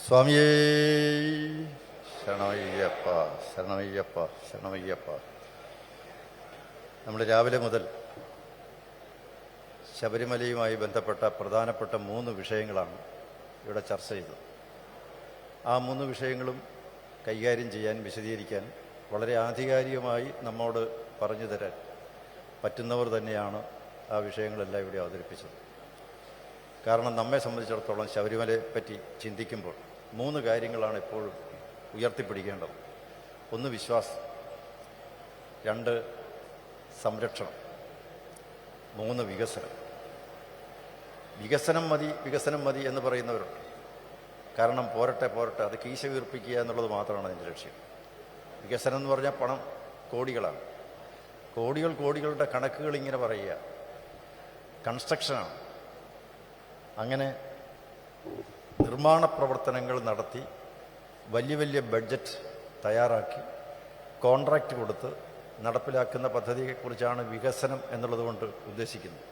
സ്വാമിയേ ശരണമയ്യപ്പ ശരണമയ്യപ്പ ശരണമയ്യപ്പ. നമ്മൾ രാവിലെ മുതൽ ശബരിമലയുമായി ബന്ധപ്പെട്ട പ്രധാനപ്പെട്ട 3 വിഷയങ്ങളാണ് ഇവിടെ ചർച്ച ചെയ്തത്. ആ 3 വിഷയങ്ങളും കൈകാര്യം ചെയ്യാൻ, വിശദീകരിക്കാൻ വളരെ ആധികാരികമായി നമ്മോട് പറഞ്ഞു തരാൻ പറ്റുന്നവർ തന്നെയാണ് ആ വിഷയങ്ങളെല്ലാം ഇവിടെ അവതരിപ്പിച്ചത്. കാരണം നമ്മെ സംബന്ധിച്ചിടത്തോളം ശബരിമലയെ പറ്റി ചിന്തിക്കുമ്പോൾ 3 കാര്യങ്ങളാണ് എപ്പോഴും ഉയർത്തിപ്പിടിക്കേണ്ടത്. 1 വിശ്വാസം, 2 സംരക്ഷണം, 3 വികസനം. വികസനം മതി എന്ന് പറയുന്നവരുണ്ട്. കാരണം പോരട്ടെ അത് കീശ വീർപ്പിക്കുക എന്നുള്ളത് മാത്രമാണ് അതിൻ്റെ ലക്ഷ്യം. വികസനം എന്ന് പറഞ്ഞാൽ പണം കോടികളാണ്. കോടികളുടെ കണക്കുകൾ ഇങ്ങനെ പറയുക, കൺസ്ട്രക്ഷനാണ്. അങ്ങനെ നിർമ്മാണ പ്രവർത്തനങ്ങൾ നടത്തി വലിയ ബഡ്ജറ്റ് തയ്യാറാക്കി കോൺട്രാക്റ്റ് കൊടുത്ത് നടപ്പിലാക്കുന്ന പദ്ധതിയെക്കുറിച്ചാണ് വികസനം എന്നുള്ളത് കൊണ്ട് ഉദ്ദേശിക്കുന്നത്.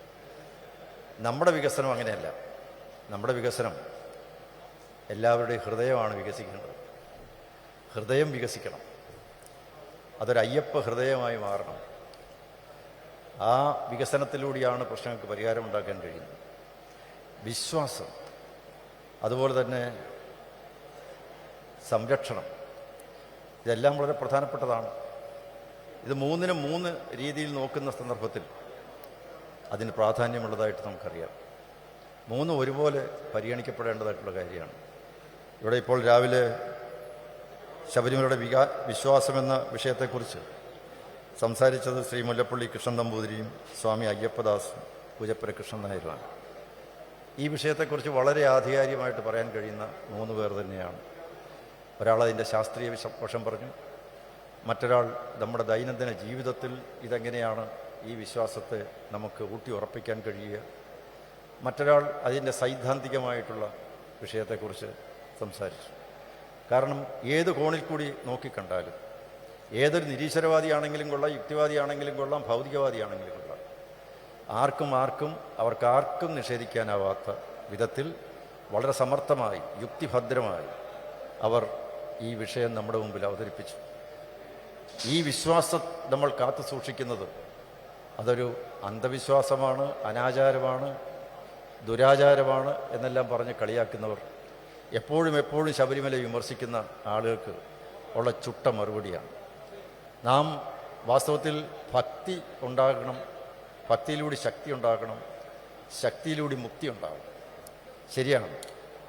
നമ്മുടെ വികസനം അങ്ങനെയല്ല. നമ്മുടെ വികസനം എല്ലാവരുടെയും ഹൃദയമാണ് വികസിക്കേണ്ടത്. ഹൃദയം വികസിക്കണം. അതൊരു അയ്യപ്പ ഹൃദയമായി മാറണം. ആ വികസനത്തിലൂടെയാണ് പ്രശ്നങ്ങൾക്ക് പരിഹാരമുണ്ടാക്കാൻ കഴിയുന്നത്. വിശ്വാസം, അതുപോലെ തന്നെ സംരക്ഷണം, ഇതെല്ലാം വളരെ പ്രധാനപ്പെട്ടതാണ്. ഇത് 3നും 3 രീതിയിൽ നോക്കുന്ന സന്ദർഭത്തിൽ അതിന് പ്രാധാന്യമുള്ളതായിട്ട് നമുക്കറിയാം. 3 ഒരുപോലെ പരിഗണിക്കപ്പെടേണ്ടതായിട്ടുള്ള കാര്യമാണ്. ഇവിടെ ഇപ്പോൾ രാവിലെ ശബരിമലയുടെ വിശ്വാസമെന്ന വിഷയത്തെക്കുറിച്ച് സംസാരിച്ചത് ശ്രീ മുല്ലപ്പള്ളി കൃഷ്ണൻ നമ്പൂതിരിയും സ്വാമി അയ്യപ്പദാസും പൂജപ്പുര കൃഷ്ണൻ നായരുമാണ്. ഈ വിഷയത്തെക്കുറിച്ച് വളരെ ആധികാരികമായിട്ട് പറയാൻ കഴിയുന്ന 3 പേർ തന്നെയാണ്. ഒരാൾ അതിൻ്റെ ശാസ്ത്രീയ വശം പറഞ്ഞു, മറ്റൊരാൾ നമ്മുടെ ദൈനംദിന ജീവിതത്തിൽ ഇതെങ്ങനെയാണ് ഈ വിശ്വാസത്തെ നമുക്ക് ഊട്ടി ഉറപ്പിക്കാൻ കഴിയുക, മറ്റൊരാൾ അതിൻ്റെ സൈദ്ധാന്തികമായിട്ടുള്ള വിഷയത്തെക്കുറിച്ച് സംസാരിച്ചു. കാരണം ഏത് കോണിൽ കൂടി നോക്കിക്കണ്ടാലും, ഏതൊരു നിരീശ്വരവാദിയാണെങ്കിലും കൊള്ളാം, യുക്തിവാദിയാണെങ്കിലും കൊള്ളാം, ഭൗതികവാദിയാണെങ്കിലും കൊള്ളാം, അവർക്കാർക്കും നിഷേധിക്കാനാവാത്ത വിധത്തിൽ വളരെ സമർത്ഥമായി, യുക്തിഭദ്രമായി അവർ ഈ വിഷയം നമ്മുടെ മുമ്പിൽ അവതരിപ്പിച്ചു. ഈ വിശ്വാസം നമ്മൾ കാത്തു സൂക്ഷിക്കുന്നത് അതൊരു അന്ധവിശ്വാസമാണ്, അനാചാരമാണ്, ദുരാചാരമാണ് എന്നെല്ലാം പറഞ്ഞ് കളിയാക്കുന്നവർ എപ്പോഴും ശബരിമല വിമർശിക്കുന്ന ആളുകൾക്ക് ഉള്ള ചുട്ട മറുപടിയാണ്. നാം വാസ്തവത്തിൽ ഭക്തി ഉണ്ടാകണം, ഭക്തിയിലൂടെ ശക്തി ഉണ്ടാകണം, ശക്തിയിലൂടെ മുക്തി ഉണ്ടാകണം. ശരിയാണ്.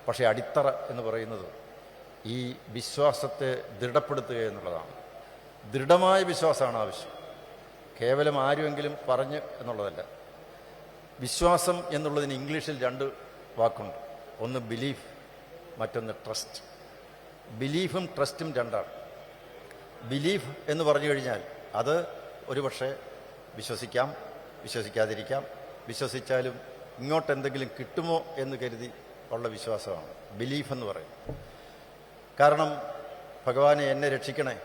പക്ഷേ അടിത്തറ എന്ന് പറയുന്നത് ഈ വിശ്വാസത്തെ ദൃഢപ്പെടുത്തുക എന്നുള്ളതാണ്. ദൃഢമായ വിശ്വാസമാണ് ആവശ്യം, കേവലം ആരുമെങ്കിലും പറഞ്ഞ് എന്നുള്ളതല്ല. വിശ്വാസം എന്നുള്ളതിന് ഇംഗ്ലീഷിൽ 2 വാക്കുണ്ട്. ഒന്ന് ബിലീഫ്, മറ്റൊന്ന് ട്രസ്റ്റ്. ബിലീഫും ട്രസ്റ്റും 2ആണ്. ബിലീഫ് എന്ന് പറഞ്ഞു കഴിഞ്ഞാൽ അത് ഒരുപക്ഷെ വിശ്വസിക്കാം, വിശ്വസിക്കാതിരിക്കാം. വിശ്വസിച്ചാലും ഇങ്ങോട്ടെന്തെങ്കിലും കിട്ടുമോ എന്ന് കരുതി ഉള്ള വിശ്വാസമാണ് ബിലീഫ് എന്ന് പറയുന്നത്. കാരണം ഭഗവാനെ എന്നെ രക്ഷിക്കണേ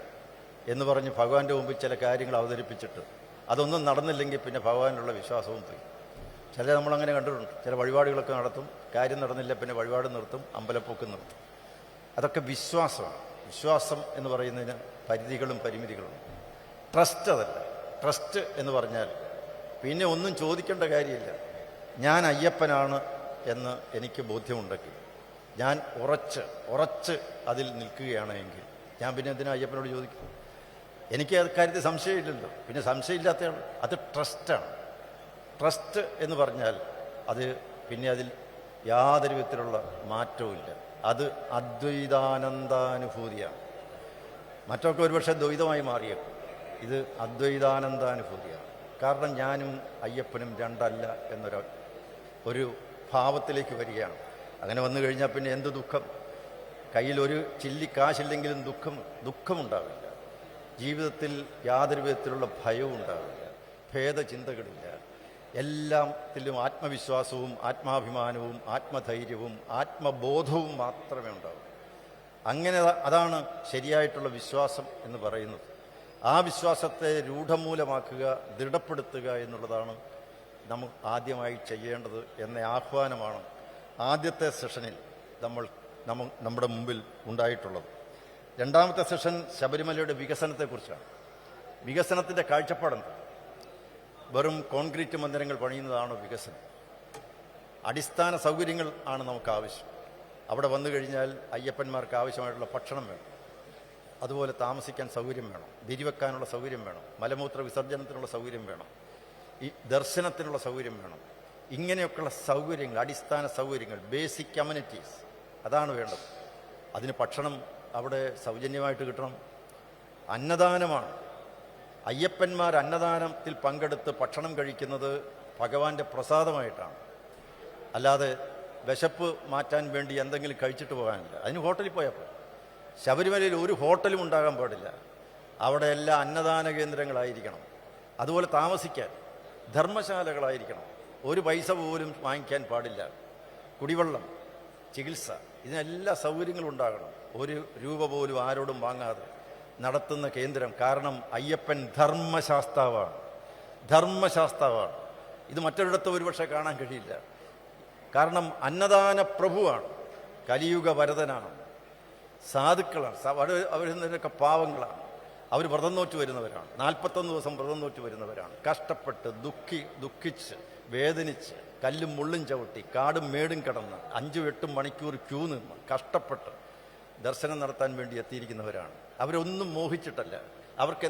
എന്ന് പറഞ്ഞ് ഭഗവാന്റെ മുമ്പിൽ ചില കാര്യങ്ങൾ അവതരിപ്പിച്ചിട്ട് അതൊന്നും നടന്നില്ലെങ്കിൽ പിന്നെ ഭഗവാനുള്ള വിശ്വാസവും പോയി. നമ്മളങ്ങനെ കണ്ടിട്ടുണ്ട്. ചില വഴിപാടുകളൊക്കെ നടത്തും, കാര്യം നടന്നില്ല, പിന്നെ വഴിപാട് നിർത്തും, അമ്പലപ്പൊക്ക് നിർത്തും. അതൊക്കെ വിശ്വാസമാണ്. വിശ്വാസം എന്ന് പറയുന്നതിന് പരിധികളും പരിമിതികളും. ട്രസ്റ്റ് അതല്ല. ട്രസ്റ്റ് എന്ന് പറഞ്ഞാൽ പിന്നെ ഒന്നും ചോദിക്കേണ്ട കാര്യമില്ല. ഞാൻ അയ്യപ്പനാണ് എന്ന് എനിക്ക് ബോധ്യമുണ്ടെങ്കിൽ, ഞാൻ ഉറച്ച് അതിൽ നിൽക്കുകയാണ് എങ്കിൽ ഞാൻ പിന്നെ എന്തിനാ അയ്യപ്പനോട് ചോദിക്കും? എനിക്ക് കാര്യത്തിൽ സംശയമില്ലല്ലോ. പിന്നെ സംശയമില്ലാത്തയാണ്. അത് ട്രസ്റ്റാണ്. ട്രസ്റ്റ് എന്ന് പറഞ്ഞാൽ അത് പിന്നെ അതിൽ യാതൊരു വിധത്തിലുള്ള മാറ്റവുമില്ല. അത് അദ്വൈതാനന്ദാനുഭൂതിയാണ്. മറ്റൊക്കെ ഒരുപക്ഷെ ദ്വൈതമായി മാറിയേക്കും. ഇത് അദ്വൈതാനന്ദാനുഭൂതിയാണ്. കാരണം ഞാനും അയ്യപ്പനും 2 അല്ല എന്നൊരു ഭാവത്തിലേക്ക് വരികയാണ്. അങ്ങനെ വന്നു കഴിഞ്ഞാൽ പിന്നെ എന്ത് ദുഃഖം? കയ്യിൽ ഒരു ചില്ലി കാശില്ലെങ്കിലും ദുഃഖമുണ്ടാവില്ല. ജീവിതത്തിൽ യാതൊരു വിധത്തിലുള്ള ഭയവും ഉണ്ടാവില്ല, ഭേദചിന്തകളില്ല. എല്ലാത്തിലും ആത്മവിശ്വാസവും ആത്മാഭിമാനവും ആത്മധൈര്യവും ആത്മബോധവും മാത്രമേ ഉണ്ടാവൂ. അങ്ങനെ അതാണ് ശരിയായിട്ടുള്ള വിശ്വാസം എന്ന് പറയുന്നത്. ആ വിശ്വാസത്തെ രൂഢമൂലമാക്കുക, ദൃഢപ്പെടുത്തുക എന്നുള്ളതാണ് നമുക്ക് ആദ്യമായി ചെയ്യേണ്ടത് എന്ന ആഹ്വാനമാണ് ആദ്യത്തെ സെഷനിൽ നമ്മൾ നമ്മുടെ മുമ്പിൽ ഉണ്ടായിട്ടുള്ളത്. രണ്ടാമത്തെ സെഷൻ ശബരിമലയുടെ വികസനത്തെക്കുറിച്ചാണ്. വികസനത്തിൻ്റെ കാഴ്ചപ്പാടെന്ത്? വെറും കോൺക്രീറ്റ് മന്ദിരങ്ങൾ പണിയുന്നതാണോ വികസനം? അടിസ്ഥാന സൗകര്യങ്ങൾ ആണ് നമുക്ക് ആവശ്യം. അവിടെ വന്നു കഴിഞ്ഞാൽ അയ്യപ്പന്മാർക്ക് ആവശ്യമായിട്ടുള്ള ഭക്ഷണം വേണം, അതുപോലെ താമസിക്കാൻ സൗകര്യം വേണം, വിരിവെക്കാനുള്ള സൗകര്യം വേണം, മലമൂത്ര വിസർജനത്തിനുള്ള സൗകര്യം വേണം, ഈ ദർശനത്തിനുള്ള സൗകര്യം വേണം. ഇങ്ങനെയൊക്കെയുള്ള സൗകര്യങ്ങൾ, അടിസ്ഥാന സൗകര്യങ്ങൾ, ബേസിക് കമ്മ്യൂണിറ്റീസ്, അതാണ് വേണ്ടത്. അതിന് ഭക്ഷണം അവിടെ സൗജന്യമായിട്ട് കിട്ടണം. അന്നദാനമാണ്. അയ്യപ്പന്മാർ അന്നദാനത്തിൽ പങ്കെടുത്ത് ഭക്ഷണം കഴിക്കുന്നത് ഭഗവാന്റെ പ്രസാദമായിട്ടാണ്, അല്ലാതെ വിശപ്പ് മാറ്റാൻ വേണ്ടി എന്തെങ്കിലും കഴിച്ചിട്ട് പോകാനില്ല. അതിന് ഹോട്ടലിൽ പോയപ്പോൾ ശബരിമലയിൽ ഒരു ഹോട്ടലും ഉണ്ടാകാൻ പാടില്ല. അവിടെ എല്ലാ അന്നദാന കേന്ദ്രങ്ങളായിരിക്കണം. അതുപോലെ താമസിക്കാൻ ധർമ്മശാലകളായിരിക്കണം. ഒരു പൈസ പോലും വാങ്ങിക്കാൻ പാടില്ല. കുടിവെള്ളം, ചികിത്സ, ഇതിനെല്ലാ സൗകര്യങ്ങളും ഉണ്ടാകണം. ഒരു രൂപ പോലും ആരോടും വാങ്ങാതെ നടത്തുന്ന കേന്ദ്രം. കാരണം അയ്യപ്പൻ ധർമ്മശാസ്താവാണ്. ഇത് മറ്റൊരിടത്തും ഒരുപക്ഷെ കാണാൻ കഴിയില്ല. കാരണം അന്നദാന പ്രഭുവാണ്, കലിയുഗ വരദനാണ്, സാധുക്കളാണ്. അവരൊക്കെ പാവങ്ങളാണ്. അവർ വ്രതം നോറ്റ് വരുന്നവരാണ്. 41 ദിവസം വ്രതം നോറ്റ് വരുന്നവരാണ്. കഷ്ടപ്പെട്ട് ദുഃഖിച്ച് വേദനിച്ച് കല്ലും മുള്ളും ചവിട്ടി കാടും മേടും കടന്ന് 5-8 മണിക്കൂർ ക്യൂ നിന്ന് കഷ്ടപ്പെട്ട് ദർശനം നടത്താൻ വേണ്ടി എത്തിയിരിക്കുന്നവരാണ്. അവരൊന്നും മോഹിച്ചിട്ടല്ല, അവർക്ക്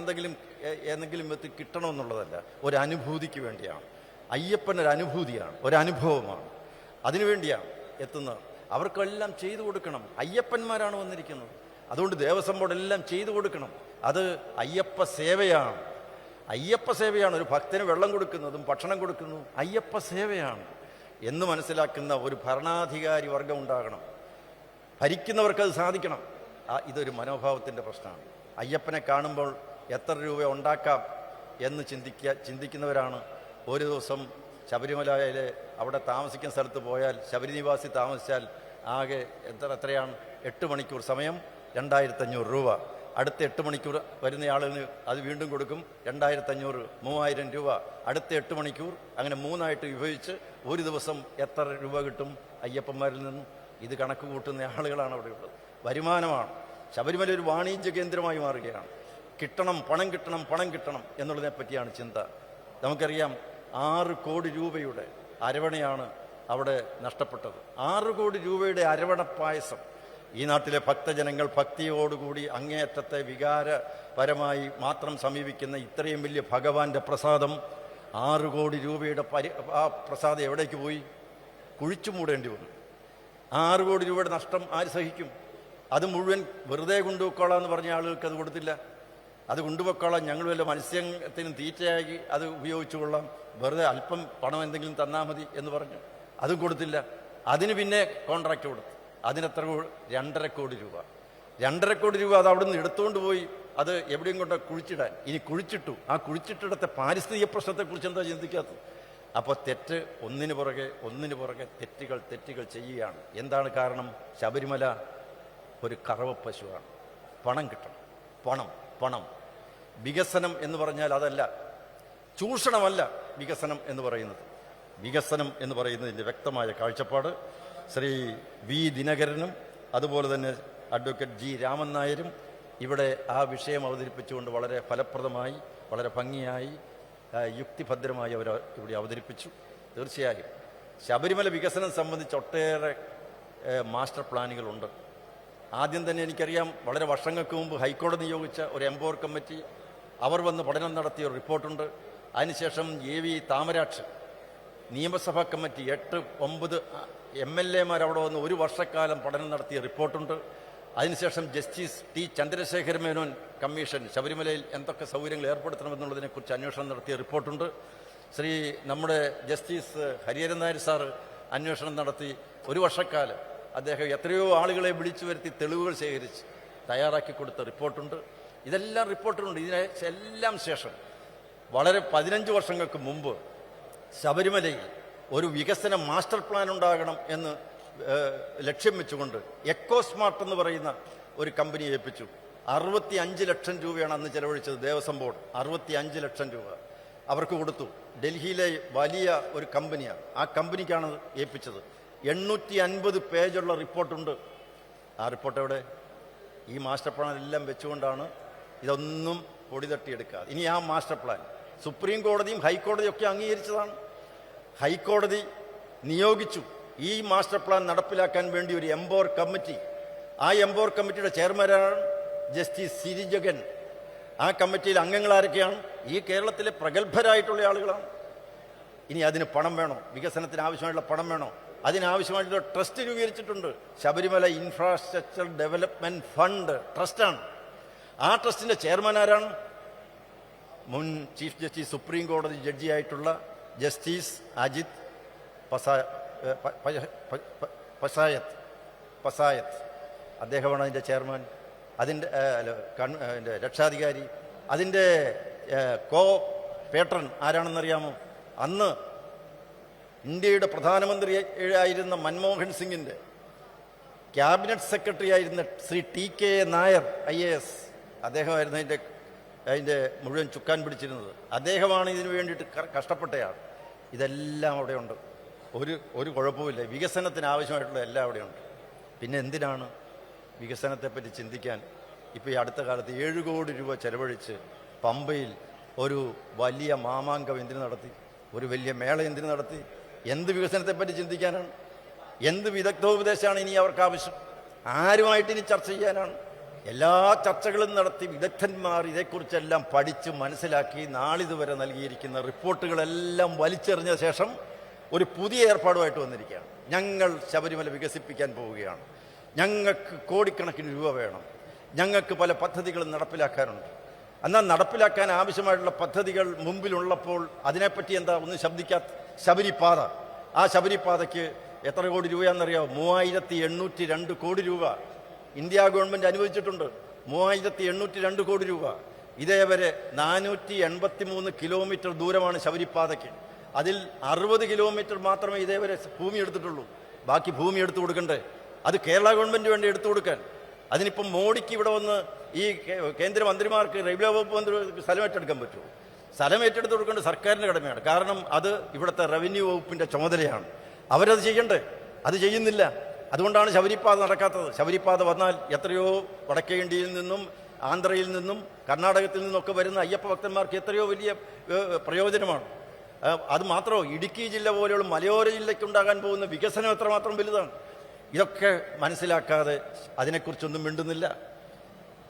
ഏതെങ്കിലും വിധത്തിൽ കിട്ടണമെന്നുള്ളതല്ല, ഒരു അനുഭൂതിക്ക് വേണ്ടിയാണ്. അയ്യപ്പൻ ഒരു അനുഭൂതിയാണ്, ഒരനുഭവമാണ്. അതിനുവേണ്ടിയാണ് എത്തുന്നത്. അവർക്കെല്ലാം ചെയ്തു കൊടുക്കണം. അയ്യപ്പന്മാരാണ് വന്നിരിക്കുന്നത്. അതുകൊണ്ട് ദേവസ്വം ബോർഡ് എല്ലാം ചെയ്തു കൊടുക്കണം. അത് അയ്യപ്പ സേവയാണ്. ഒരു ഭക്തന് വെള്ളം കൊടുക്കുന്നതും ഭക്ഷണം കൊടുക്കുന്നതും അയ്യപ്പ സേവയാണ് എന്ന് മനസ്സിലാക്കുന്ന ഒരു ഭരണാധികാരി വർഗം ഉണ്ടാകണം. ഭരിക്കുന്നവർക്കത് സാധിക്കണം. ഇതൊരു മനോഭാവത്തിൻ്റെ പ്രശ്നമാണ്. അയ്യപ്പനെ കാണുമ്പോൾ എത്ര രൂപ ഉണ്ടാക്കാം എന്ന് ചിന്തിക്കുന്നവരാണ്. ഒരു ദിവസം ശബരിമലയിലെ അവിടെ താമസിക്കുന്ന സ്ഥലത്ത് പോയാൽ, ശബരിനിവാസി താമസിച്ചാൽ ആകെ എത്രയാണ്? 8 മണിക്കൂർ സമയം 2500 രൂപ. അടുത്ത 8 മണിക്കൂർ വരുന്ന ആളിന് അത് വീണ്ടും കൊടുക്കും 2500, 3000 രൂപ. അടുത്ത 8 മണിക്കൂർ, അങ്ങനെ 3ആയിട്ട് വിഭജിച്ച് ഒരു ദിവസം എത്ര രൂപ കിട്ടും അയ്യപ്പന്മാരിൽ നിന്നും? ഇത് കണക്ക് കൂട്ടുന്ന ആളുകളാണ് അവിടെയുള്ളത്. വരുമാനമാണ്. ശബരിമല ഒരു വാണിജ്യ കേന്ദ്രമായി മാറുകയാണ്. പണം കിട്ടണം എന്നുള്ളതിനെ പറ്റിയാണ് ചിന്ത. നമുക്കറിയാം 6 കോടി രൂപയുടെ അരവണയാണ് അവിടെ നഷ്ടപ്പെട്ടത്. 6 കോടി രൂപയുടെ അരവണ പായസം ഈ നാട്ടിലെ ഭക്തജനങ്ങൾ ഭക്തിയോടുകൂടി അങ്ങേയറ്റത്തെ വികാരപരമായി മാത്രം സമീപിക്കുന്ന ഇത്രയും വലിയ ഭഗവാന്റെ പ്രസാദം, 6 കോടി രൂപയുടെ ആ പ്രസാദം എവിടേക്ക് പോയി? കുഴിച്ചു മൂടേണ്ടി വന്നു. 6 കോടി രൂപയുടെ നഷ്ടം ആര് സഹിക്കും? അത് മുഴുവൻ വെറുതെ കൊണ്ടുപോയിക്കോളാം എന്ന് പറഞ്ഞ ആളുകൾക്ക് അത് കൊടുത്തില്ല. അത് കൊണ്ടുപോയിക്കോളാം, ഞങ്ങൾ വല്ല മത്സ്യത്തിനും തീറ്റയാക്കി അത് ഉപയോഗിച്ചു കൊള്ളാം, വെറുതെ അല്പം പണം എന്തെങ്കിലും തന്നാൽ മതി എന്ന് പറഞ്ഞു. അതും കൊടുത്തില്ല. അതിന് പിന്നെ കോൺട്രാക്റ്റ് കൊടുത്തു. അതിനെത്ര? 2.5 കോടി രൂപ. 2.5 കോടി രൂപ അത് അവിടെ നിന്ന് എടുത്തുകൊണ്ട് പോയി അത് എവിടെയും കൊണ്ട് കുഴിച്ചിടാൻ. ഇനി കുഴിച്ചിട്ടു. ആ കുഴിച്ചിട്ടിടത്തെ പാരിസ്ഥിതിക പ്രശ്നത്തെക്കുറിച്ച് എന്താ ചിന്തിക്കാത്തത്? അപ്പോൾ തെറ്റ് ഒന്നിനു പുറകെ തെറ്റുകൾ ചെയ്യുകയാണ്. എന്താണ് കാരണം? ശബരിമല ഒരു കറവ പശുവാണ്. പണം കിട്ടണം, പണം. വികസനം എന്ന് പറഞ്ഞാൽ അതല്ല, ചൂഷണമല്ല വികസനം എന്ന് പറയുന്നത്. വികസനം എന്ന് പറയുന്നതിൻ്റെ വ്യക്തമായ കാഴ്ചപ്പാട് ശ്രീ വി ദിനകരനും അതുപോലെ തന്നെ അഡ്വക്കേറ്റ് ജി രാമൻ നായരും ഇവിടെ ആ വിഷയം അവതരിപ്പിച്ചുകൊണ്ട് വളരെ ഫലപ്രദമായി, വളരെ ഭംഗിയായി, യുക്തിഭദ്രമായി അവർ ഇവിടെ അവതരിപ്പിച്ചു. തീർച്ചയായും ശബരിമല വികസനം സംബന്ധിച്ച് ഒട്ടേറെ മാസ്റ്റർ പ്ലാനുകളുണ്ട്. ആദ്യം തന്നെ എനിക്കറിയാം, വളരെ വർഷങ്ങൾക്ക് മുമ്പ് ഹൈക്കോടതി നിയോഗിച്ച ഒരു എംപവർ കമ്മിറ്റി, അവർ വന്ന് പഠനം നടത്തിയ ഒരു റിപ്പോർട്ടുണ്ട്. അതിനുശേഷം AV താമരാക്ഷൻ നിയമസഭാ കമ്മിറ്റി 8-9 MLA അവിടെ വന്ന് 1 വർഷക്കാലം പഠനം നടത്തിയ റിപ്പോർട്ടുണ്ട്. അതിനുശേഷം justice T Chandrasekhara Menon commission ശബരിമലയിൽ എന്തൊക്കെ സൗകര്യങ്ങൾ ഏർപ്പെടുത്തണമെന്നുള്ളതിനെക്കുറിച്ച് അന്വേഷണം നടത്തിയ റിപ്പോർട്ടുണ്ട്. നമ്മുടെ ജസ്റ്റിസ് ഹരിഹരൻ നായർ സാറ് അന്വേഷണം നടത്തി 1 വർഷക്കാലം അദ്ദേഹം എത്രയോ ആളുകളെ വിളിച്ചു വരുത്തി തെളിവുകൾ ശേഖരിച്ച് തയ്യാറാക്കി കൊടുത്ത റിപ്പോർട്ടുണ്ട്. ഇതെല്ലാം റിപ്പോർട്ടുണ്ട്. ഇതിനെല്ലാം ശേഷം വളരെ 15 വർഷങ്ങൾക്ക് മുമ്പ് ശബരിമലയിൽ ഒരു വികസന മാസ്റ്റർ പ്ലാൻ ഉണ്ടാകണം എന്ന് ലക്ഷ്യം വെച്ചുകൊണ്ട് എക്കോസ്മാർട്ട് എന്ന് പറയുന്ന ഒരു കമ്പനിയെ ഏൽപ്പിച്ചു. 65 ലക്ഷം രൂപയാണ് അന്ന് ചെലവഴിച്ചത് ദേവസ്വം ബോർഡ്. 65 ലക്ഷം രൂപ അവർക്ക് കൊടുത്തു. ഡൽഹിയിലെ വലിയ ഒരു കമ്പനിയാണ്, ആ കമ്പനിക്കാണ് ഏൽപ്പിച്ചത്. 850 പേജുള്ള റിപ്പോർട്ടുണ്ട്. ആ റിപ്പോർട്ട് എവിടെ? ഈ മാസ്റ്റർ പ്ലാൻ എല്ലാം വെച്ചുകൊണ്ടാണ് ഇതൊന്നും പൊടി തട്ടിയെടുക്കാതെ. ഇനി ആ മാസ്റ്റർ പ്ലാൻ സുപ്രീം കോടതിയും ഹൈക്കോടതിയും ഒക്കെ അംഗീകരിച്ചതാണ്. ഹൈക്കോടതി നിയോഗിച്ചു ഈ മാസ്റ്റർ പ്ലാൻ നടപ്പിലാക്കാൻ വേണ്ടി ഒരു എംപവർ കമ്മിറ്റി. ആ എംപവർ കമ്മിറ്റിയുടെ ചെയർമാനാണ് ജസ്റ്റിസ് സിരിജഗൻ. ആ കമ്മിറ്റിയിൽ അംഗങ്ങൾ ആരൊക്കെയാണ്? ഈ കേരളത്തിലെ പ്രഗത്ഭരായിട്ടുള്ള ആളുകളാണ്. ഇനി അതിന് പണം വേണോ? വികസനത്തിന് ആവശ്യമായിട്ടുള്ള പണം വേണോ? അതിനാവശ്യമായിട്ടുള്ള ട്രസ്റ്റ് രൂപീകരിച്ചിട്ടുണ്ട്. ശബരിമല ഇൻഫ്രാസ്ട്രക്ചർ ഡെവലപ്മെന്റ് ഫണ്ട് ട്രസ്റ്റാണ്. ആ ട്രസ്റ്റിന്റെ ചെയർമാൻ ആരാണ്? മുൻ ചീഫ് ജസ്റ്റിസ് സുപ്രീം കോടതി ജഡ്ജിയായിട്ടുള്ള ജസ്റ്റിസ് അജിത് പസായത്ത്. അദ്ദേഹമാണ് അതിൻ്റെ ചെയർമാൻ. അതിൻ്റെ രക്ഷാധികാരി. അതിൻ്റെ കോ പേട്രൺ ആരാണെന്നറിയാമോ? അന്ന് ഇന്ത്യയുടെ പ്രധാനമന്ത്രി ആയിരുന്ന മൻമോഹൻ സിംഗിൻ്റെ ക്യാബിനറ്റ് സെക്രട്ടറി ആയിരുന്ന ശ്രീ TK നായർ IAS. അദ്ദേഹമായിരുന്നു അതിൻ്റെ മുഴുവൻ ചുക്കാൻ പിടിച്ചിരുന്നത്. അദ്ദേഹമാണ് ഇതിനു വേണ്ടിയിട്ട് കഷ്ടപ്പെട്ടയാൾ. ഇതെല്ലാം അവിടെയുണ്ട്. ഒരു കുഴപ്പമില്ല. വികസനത്തിന് ആവശ്യമായിട്ടുള്ള എല്ലാം അവിടെയുണ്ട്. പിന്നെ എന്തിനാണ് വികസനത്തെപ്പറ്റി ചിന്തിക്കാൻ? ഇപ്പോൾ ഈ അടുത്ത കാലത്ത് 7 കോടി രൂപ ചെലവഴിച്ച് പമ്പയിൽ ഒരു വലിയ മാമാങ്കം എന്തിനു നടത്തി? ഒരു വലിയ മേള എന്തിനു നടത്തി? എന്ത് വികസനത്തെപ്പറ്റി ചിന്തിക്കാനാണ്? എന്ത് വിദഗ്ധോപദേശമാണ് ഇനി അവർക്ക് ആവശ്യം? ആരുമായിട്ട് ഇനി ചർച്ച ചെയ്യാനാണ്? എല്ലാ ചർച്ചകളും നടത്തി വിദഗ്ധന്മാർ ഇതേക്കുറിച്ചെല്ലാം പഠിച്ച് മനസ്സിലാക്കി നാളിതുവരെ നൽകിയിരിക്കുന്ന റിപ്പോർട്ടുകളെല്ലാം വലിച്ചെറിഞ്ഞ ശേഷം ഒരു പുതിയ ഏർപ്പാടുമായിട്ട് വന്നിരിക്കുകയാണ്. ഞങ്ങൾ ശബരിമല വികസിപ്പിക്കാൻ പോവുകയാണ്, ഞങ്ങൾക്ക് കോടിക്കണക്കിന് രൂപ വേണം, ഞങ്ങൾക്ക് പല പദ്ധതികളും നടപ്പിലാക്കാനുണ്ട്. എന്നാൽ നടപ്പിലാക്കാൻ ആവശ്യമായിട്ടുള്ള പദ്ധതികൾ മുമ്പിലുള്ളപ്പോൾ അതിനെപ്പറ്റി എന്താ ഒന്നും ശബ്ദിക്കാത്ത? ശബരിപാത. ആ ശബരിപാതയ്ക്ക് എത്ര കോടി രൂപയാണെന്നറിയാമോ? 3802 കോടി രൂപ ഇന്ത്യ ഗവൺമെൻറ് അനുവദിച്ചിട്ടുണ്ട്. 3802 കോടി രൂപ. ഇതേവരെ 483 കിലോമീറ്റർ ദൂരമാണ് ശബരിപാതയ്ക്ക്. അതിൽ 60 കിലോമീറ്റർ മാത്രമേ ഇതേവരെ ഭൂമി എടുത്തിട്ടുള്ളൂ. ബാക്കി ഭൂമി എടുത്തു കൊടുക്കണ്ടേ? അത് കേരള ഗവൺമെൻറ് വേണ്ടി എടുത്തു കൊടുക്കാൻ. അതിനിപ്പം മോഡിക്ക് ഇവിടെ വന്ന് ഈ കേന്ദ്രമന്ത്രിമാർക്ക് റെയിൽവേ വകുപ്പ് മന്ത്രി സ്ഥലം ഏറ്റെടുക്കാൻ പറ്റുമോ? സ്ഥലം ഏറ്റെടുത്ത് കൊടുക്കേണ്ടത് സർക്കാരിൻ്റെ കടമയാണ്. കാരണം അത് ഇവിടുത്തെ റവന്യൂ വകുപ്പിൻ്റെ ചുമതലയാണ്. അവരത് ചെയ്യണ്ടേ? അത് ചെയ്യുന്നില്ല. അതുകൊണ്ടാണ് ശബരിപാത നടക്കാത്തത്. ശബരിപാത വന്നാൽ എത്രയോ വടക്കേ ഇന്ത്യയിൽ നിന്നും ആന്ധ്രയിൽ നിന്നും കർണാടകത്തിൽ നിന്നൊക്കെ വരുന്ന അയ്യപ്പ ഭക്തന്മാർക്ക് എത്രയോ വലിയ പ്രയോജനമാണ്. അത് മാത്രമോ, ഇടുക്കി ജില്ല പോലെയുള്ള മലയോര ജില്ലയ്ക്കുണ്ടാകാൻ പോകുന്ന വികസനം എത്രമാത്രം വലുതാണ്. ഇതൊക്കെ മനസ്സിലാക്കാതെ അതിനെക്കുറിച്ചൊന്നും മിണ്ടുന്നില്ല.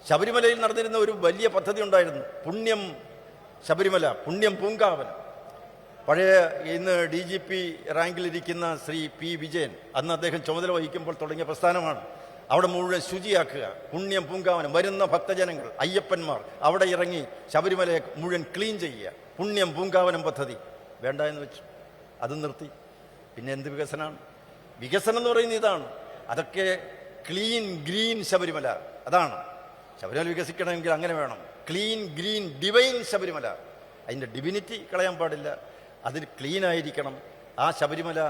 ശബരിമലയിൽ നടന്നിരുന്ന ഒരു വലിയ പദ്ധതി ഉണ്ടായിരുന്നു, പുണ്യം ശബരിമല, പുണ്യം പൂങ്കാവനം. പഴയ ഇന്ന് DGP റാങ്കിലിരിക്കുന്ന ശ്രീ P. വിജയൻ, അന്ന് അദ്ദേഹം ചുമതല വഹിക്കുമ്പോൾ തുടങ്ങിയ പ്രസ്ഥാനമാണ്. അവിടെ മുഴുവൻ ശുചിയാക്കുക, പുണ്യം പൂങ്കാവനം. വരുന്ന ഭക്തജനങ്ങൾ, അയ്യപ്പന്മാർ അവിടെ ഇറങ്ങി ശബരിമലയെ മുഴുവൻ ക്ലീൻ ചെയ്യുക. പുണ്യം പൂങ്കാവനം പദ്ധതി വേണ്ട എന്ന് വെച്ചു, അത് നിർത്തി. പിന്നെ എന്ത് വികസനമാണ്? വികസനം എന്ന് പറയുന്നത് ഇതാണ്. അതൊക്കെ ക്ലീൻ ഗ്രീൻ ശബരിമല. അതാണ് ശബരിമല വികസിക്കണമെങ്കിൽ അങ്ങനെ വേണം. Clean green divine Sabarimala. അതിൻ്റെ ഡിവിനിറ്റി കളയാൻ പാടില്ല. അതിൽ ക്ലീൻ ആയിരിക്കണം. ആ ശബരിമല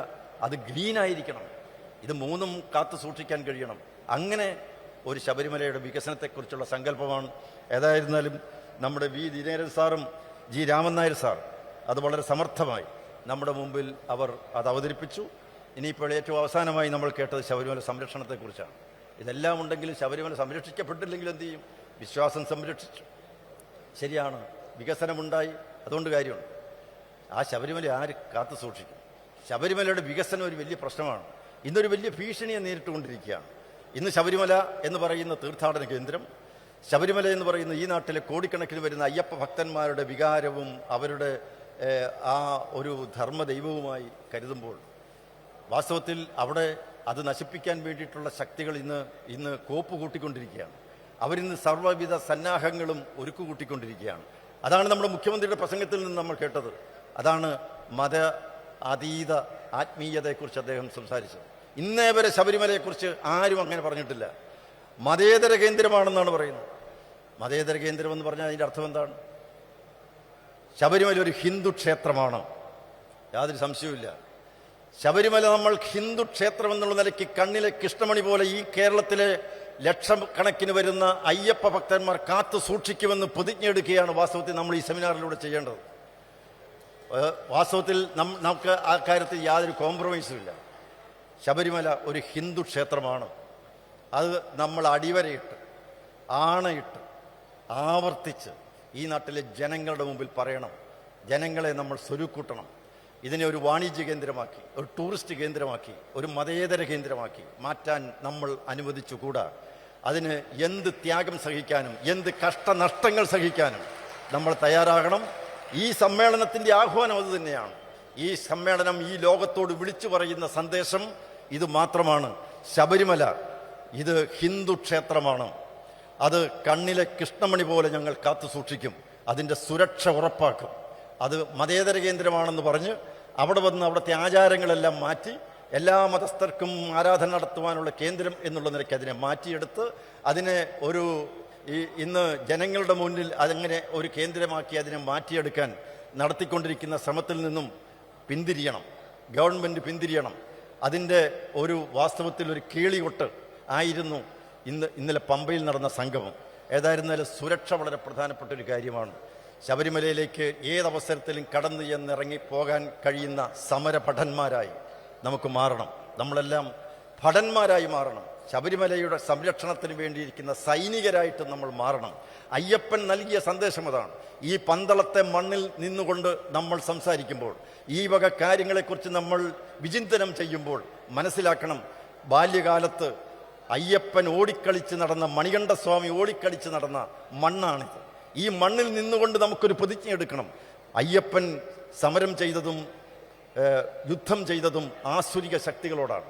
അത് ഗ്രീൻ ആയിരിക്കണം. ഇത് മൂന്നും കാത്തു സൂക്ഷിക്കാൻ കഴിയണം. അങ്ങനെ ഒരു ശബരിമലയുടെ വികസനത്തെക്കുറിച്ചുള്ള സങ്കല്പമാണ്. ഏതായിരുന്നാലും നമ്മുടെ V. ദിനേരൻ സാറും G. രാമൻ നായർ സാർ അത് വളരെ സമർത്ഥമായി നമ്മുടെ മുമ്പിൽ അവർ അത് അവതരിപ്പിച്ചു. ഇനിയിപ്പോൾ ഏറ്റവും അവസാനമായി നമ്മൾ കേട്ടത് ശബരിമല സംരക്ഷണത്തെക്കുറിച്ചാണ്. ഇതെല്ലാം ഉണ്ടെങ്കിലും ശബരിമല സംരക്ഷിക്കപ്പെട്ടില്ലെങ്കിൽ എന്ത് ചെയ്യും? വിശ്വാസം സംരക്ഷിച്ചു, ശരിയാണ്, വികസനമുണ്ടായി, അതുകൊണ്ട് കാര്യമുണ്ട്. ആ ശബരിമല ആര് കാത്തു സൂക്ഷിക്കും? ശബരിമലയുടെ വികസനം ഒരു വലിയ പ്രശ്നമാണ്. ഇന്നൊരു വലിയ ഭീഷണിയെ നേരിട്ടുകൊണ്ടിരിക്കുകയാണ്. ഇന്ന് ശബരിമല എന്ന് പറയുന്ന തീർത്ഥാടന കേന്ദ്രം, ശബരിമല എന്ന് പറയുന്ന ഈ നാട്ടിലെ കോടിക്കണക്കിന് വരുന്ന അയ്യപ്പ ഭക്തന്മാരുടെ വികാരവും അവരുടെ ആ ഒരു ധർമ്മദൈവവുമായി കരുതുമ്പോൾ വാസ്തവത്തിൽ അവിടെ അത് നശിപ്പിക്കാൻ വേണ്ടിയിട്ടുള്ള ശക്തികൾ ഇന്ന് കോപ്പ് കൂട്ടിക്കൊണ്ടിരിക്കുകയാണ്. അവരിന്ന് സർവ്വവിധ സന്നാഹങ്ങളും ഒരുക്കുകൂട്ടിക്കൊണ്ടിരിക്കുകയാണ്. അതാണ് നമ്മുടെ മുഖ്യമന്ത്രിയുടെ പ്രസംഗത്തിൽ നിന്ന് നമ്മൾ കേട്ടത്. അതാണ് മത അതീത ആത്മീയതയെക്കുറിച്ച് അദ്ദേഹം സംസാരിച്ചത്. ഇന്നേ വരെ ശബരിമലയെക്കുറിച്ച് ആരും അങ്ങനെ പറഞ്ഞിട്ടില്ല. മതേതര കേന്ദ്രമാണെന്നാണ് പറയുന്നത്. മതേതര കേന്ദ്രമെന്ന് പറഞ്ഞാൽ അതിൻ്റെ അർത്ഥം എന്താണ്? ശബരിമല ഒരു ഹിന്ദു ക്ഷേത്രമാണ്, യാതൊരു സംശയവുമില്ല. ശബരിമല നമ്മൾ ഹിന്ദു ക്ഷേത്രം എന്നുള്ള നിലയ്ക്ക് കണ്ണിലെ കൃഷ്ണമണി പോലെ ഈ കേരളത്തിലെ ലക്ഷക്കണക്കിന് വരുന്ന അയ്യപ്പ ഭക്തന്മാർ കാത്തു സൂക്ഷിക്കുമെന്ന് പ്രതിജ്ഞ എടുക്കുകയാണ് വാസ്തവത്തിൽ നമ്മൾ ഈ സെമിനാറിലൂടെ ചെയ്യേണ്ടത്. വാസ്തവത്തിൽ നമുക്ക് ആ കാര്യത്തിൽ യാതൊരു കോംപ്രമൈസും ഇല്ല. ശബരിമല ഒരു ഹിന്ദു ക്ഷേത്രമാണ്. അത് നമ്മൾ അടിവരയിട്ട് ആണയിട്ട് ആവർത്തിച്ച് ഈ നാട്ടിലെ ജനങ്ങളുടെ മുമ്പിൽ പറയണം. ജനങ്ങളെ നമ്മൾ സ്വരുക്കൂട്ടണം. ഇതിനെ ഒരു വാണിജ്യ കേന്ദ്രമാക്കി, ഒരു ടൂറിസ്റ്റ് കേന്ദ്രമാക്കി, ഒരു മതേതര കേന്ദ്രമാക്കി മാറ്റാൻ നമ്മൾ അനുവദിച്ചുകൂടാ. അതിന് എന്ത് ത്യാഗം സഹിക്കാനും എന്ത് കഷ്ടനഷ്ടങ്ങൾ സഹിക്കാനും നമ്മൾ തയ്യാറാകണം. ഈ സമ്മേളനത്തിൻ്റെ ആഹ്വാനം അത് തന്നെയാണ്. ഈ സമ്മേളനം ഈ ലോകത്തോട് വിളിച്ചു പറയുന്ന സന്ദേശം ഇത് മാത്രമാണ്. ശബരിമല ഇത് ഹിന്ദു ക്ഷേത്രമാണ്. അത് കണ്ണിലെ കൃഷ്ണമണി പോലെ ഞങ്ങൾ കാത്തു സൂക്ഷിക്കും. അതിൻ്റെ സുരക്ഷ ഉറപ്പാക്കും. അത് മതേതര കേന്ദ്രമാണെന്ന് പറഞ്ഞ് അവിടെ വന്ന് അവിടുത്തെ ആചാരങ്ങളെല്ലാം മാറ്റി എല്ലാ മതസ്ഥർക്കും ആരാധന നടത്തുവാനുള്ള കേന്ദ്രം എന്നുള്ള നിലയ്ക്ക് അതിനെ മാറ്റിയെടുത്ത് അതിനെ ഒരു ഇന്ന് ജനങ്ങളുടെ മുന്നിൽ അതങ്ങനെ ഒരു കേന്ദ്രമാക്കി അതിനെ മാറ്റിയെടുക്കാൻ നടത്തിക്കൊണ്ടിരിക്കുന്ന ശ്രമത്തിൽ നിന്നും പിന്തിരിയണം. ഗവൺമെൻറ് പിന്തിരിയണം. അതിൻ്റെ ഒരു വാസ്തവത്തിൽ ഒരു കേളികൊട്ട് ആയിരുന്നു ഇന്നലെ പമ്പയിൽ നടന്ന സംഗമം. ഏതായിരുന്നാലും സുരക്ഷ വളരെ പ്രധാനപ്പെട്ട ഒരു കാര്യമാണ്. ശബരിമലയിലേക്ക് ഏതവസരത്തിലും കടന്നു ചെന്നിറങ്ങി പോകാൻ കഴിയുന്ന സമരഭടന്മാരായി നമുക്ക് മാറണം. നമ്മളെല്ലാം ഭടന്മാരായി മാറണം. ശബരിമലയുടെ സംരക്ഷണത്തിന് വേണ്ടിയിരിക്കുന്ന സൈനികരായിട്ട് നമ്മൾ മാറണം. അയ്യപ്പൻ നൽകിയ സന്ദേശം അതാണ്. ഈ പന്തളത്തെ മണ്ണിൽ നിന്നുകൊണ്ട് നമ്മൾ സംസാരിക്കുമ്പോൾ, ഈ വക കാര്യങ്ങളെക്കുറിച്ച് നമ്മൾ വിചിന്തനം ചെയ്യുമ്പോൾ മനസ്സിലാക്കണം, ബാല്യകാലത്ത് അയ്യപ്പൻ ഓടിക്കളിച്ച് നടന്ന, മണികണ്ഠസ്വാമി ഓടിക്കളിച്ച് നടന്ന മണ്ണാണിത്. ഈ മണ്ണിൽ നിന്നുകൊണ്ട് നമുക്കൊരു പ്രതിജ്ഞ എടുക്കണം. അയ്യപ്പൻ സമരം ചെയ്തതും യുദ്ധം ചെയ്തതും ആസുരിക ശക്തികളോടാണ്,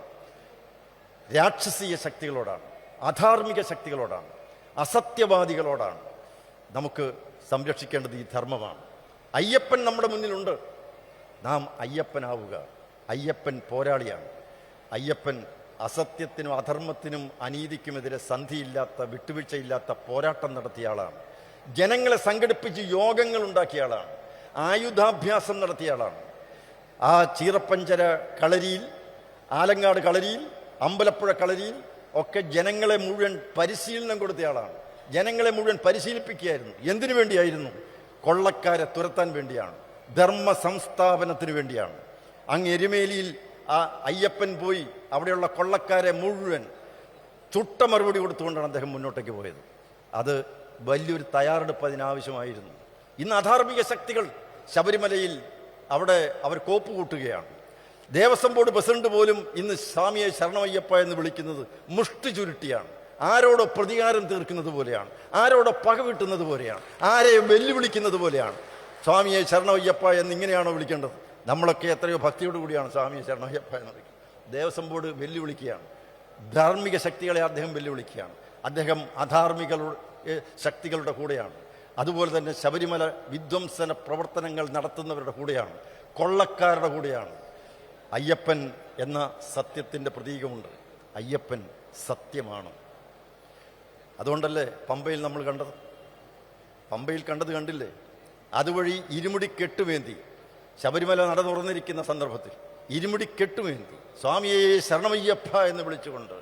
രാക്ഷസീയ ശക്തികളോടാണ്, അധാർമിക ശക്തികളോടാണ്, അസത്യവാദികളോടാണ്. നമുക്ക് സംരക്ഷിക്കേണ്ടത് ഈ ധർമ്മമാണ്. അയ്യപ്പൻ നമ്മുടെ മുന്നിലുണ്ട്. നാം അയ്യപ്പനാവുക. അയ്യപ്പൻ പോരാളിയാണ്. അയ്യപ്പൻ അസത്യത്തിനും അധർമ്മത്തിനും അനീതിക്കുമെതിരെ സന്ധിയില്ലാത്ത, വിട്ടുവീഴ്ചയില്ലാത്ത പോരാട്ടം നടത്തിയ ആളാണ്. ജനങ്ങളെ സംഘടിപ്പിച്ച് യോഗങ്ങൾ ഉണ്ടാക്കിയ ആളാണ്. ആയുധാഭ്യാസം നടത്തിയ ആളാണ്. ആ ചീറപ്പഞ്ചര കളരിയിൽ, ആലങ്ങാട് കളരിയിൽ, അമ്പലപ്പുഴ കളരിയിൽ ഒക്കെ ജനങ്ങളെ മുഴുവൻ പരിശീലനം കൊടുത്തയാളാണ്. ജനങ്ങളെ മുഴുവൻ പരിശീലിപ്പിക്കുകയായിരുന്നു. എന്തിനു വേണ്ടിയായിരുന്നു? കൊള്ളക്കാരെ തുരത്താൻ വേണ്ടിയാണ്, ധർമ്മ സംസ്ഥാപനത്തിന് വേണ്ടിയാണ്. അങ്ങ് എരുമേലിയിൽ ആ അയ്യപ്പൻ പോയി അവിടെയുള്ള കൊള്ളക്കാരെ മുഴുവൻ ചുട്ട മറുപടി കൊടുത്തുകൊണ്ടാണ് അദ്ദേഹം മുന്നോട്ടേക്ക് പോയത്. അത് വലിയൊരു തയ്യാറെടുപ്പ് അതിനാവശ്യമായിരുന്നു. ഇന്ന് അധാർമിക ശക്തികൾ ശബരിമലയിൽ അവിടെ അവർ കോപ്പ് കൂട്ടുകയാണ്. ദേവസ്വം ബോർഡ് പ്രസിഡന്റ് പോലും ഇന്ന് സ്വാമിയെ ശരണമയ്യപ്പ എന്ന് വിളിക്കുന്നത് മുഷ്ടി ചുരുട്ടിയാണ്. ആരോടോ പ്രതികാരം തീർക്കുന്നത് പോലെയാണ്, ആരോടോ പക വീട്ടുന്നത് പോലെയാണ്, ആരെ വെല്ലുവിളിക്കുന്നത് പോലെയാണ്. സ്വാമിയെ ശരണമയ്യപ്പ എന്നിങ്ങനെയാണോ വിളിക്കേണ്ടത്? നമ്മളൊക്കെ എത്രയോ ഭക്തിയോട് കൂടിയാണ് സ്വാമിയെ ശരണമയ്യപ്പ എന്ന് വിളിക്കുന്നത്. ദേവസ്വം ബോർഡ് വെല്ലുവിളിക്കുകയാണ്. ധാർമ്മിക ശക്തികളെ അദ്ദേഹം വെല്ലുവിളിക്കുകയാണ്. അദ്ദേഹം അധാർമിക ശക്തികളുടെ കൂടെയാണ്. അതുപോലെ തന്നെ ശബരിമല വിധ്വംസന പ്രവർത്തനങ്ങൾ നടത്തുന്നവരുടെ കൂടെയാണ്, കൊള്ളക്കാരുടെ കൂടെയാണ്. അയ്യപ്പൻ എന്ന സത്യത്തിൻ്റെ പ്രതീകമുണ്ട്. അയ്യപ്പൻ സത്യമാണ്. അതുകൊണ്ടല്ലേ പമ്പയിൽ നമ്മൾ കണ്ടത്? പമ്പയിൽ കണ്ടത് കണ്ടില്ലേ? അതുവഴി ഇരുമുടി കെട്ടുവേന്തി ശബരിമല നട തുറന്നിരിക്കുന്ന സന്ദർഭത്തിൽ ഇരുമുടി കെട്ടുവേന്തി സ്വാമിയെ ശരണമയ്യപ്പ എന്ന് വിളിച്ചുകൊണ്ട്